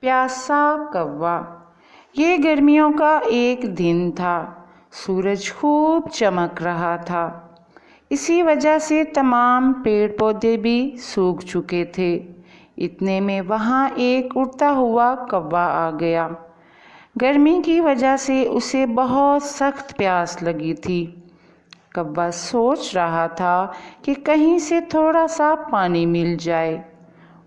प्यासा कौवा। ये गर्मियों का एक दिन था। सूरज खूब चमक रहा था। इसी वजह से तमाम पेड़ पौधे भी सूख चुके थे। इतने में वहाँ एक उड़ता हुआ कौवा आ गया। गर्मी की वजह से उसे बहुत सख्त प्यास लगी थी। कौवा सोच रहा था कि कहीं से थोड़ा सा पानी मिल जाए।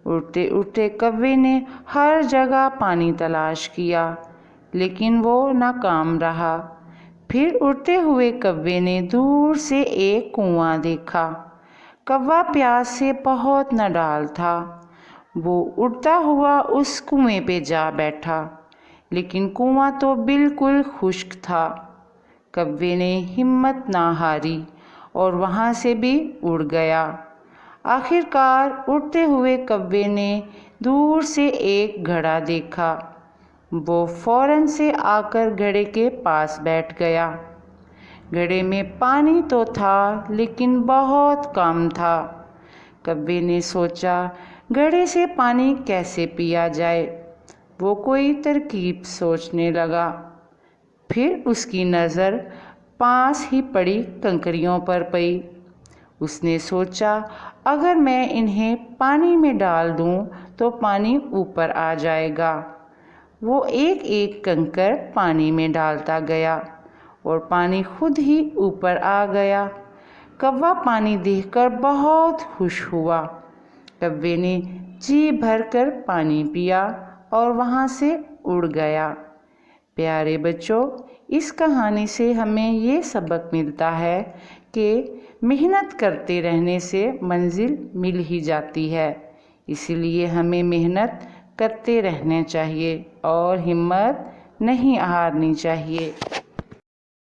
उड़ते उड़ते कौवे ने हर जगह पानी तलाश किया, लेकिन वो नाकाम रहा। फिर उड़ते हुए कौवे ने दूर से एक कुआं देखा। कौवा प्यास से बहुत नडाल था। वो उड़ता हुआ उस कुएं पे जा बैठा, लेकिन कुआं तो बिल्कुल खुश्क था। कौवे ने हिम्मत ना हारी और वहाँ से भी उड़ गया। आखिरकार उड़ते हुए कौवे ने दूर से एक घड़ा देखा। वो फौरन से आकर घड़े के पास बैठ गया। घड़े में पानी तो था, लेकिन बहुत कम था। कौवे ने सोचा, घड़े से पानी कैसे पिया जाए। वो कोई तरकीब सोचने लगा। फिर उसकी नज़र पास ही पड़ी कंकरियों पर पड़ी। उसने सोचा, अगर मैं इन्हें पानी में डाल दूं तो पानी ऊपर आ जाएगा। वो एक एक कंकर पानी में डालता गया और पानी खुद ही ऊपर आ गया। कौवा पानी देखकर बहुत खुश हुआ। कौवे ने जी भरकर पानी पिया और वहाँ से उड़ गया। प्यारे बच्चों, इस कहानी से हमें ये सबक मिलता है कि मेहनत करते रहने से मंजिल मिल ही जाती है। इसलिए हमें मेहनत करते रहना चाहिए और हिम्मत नहीं हारनी चाहिए।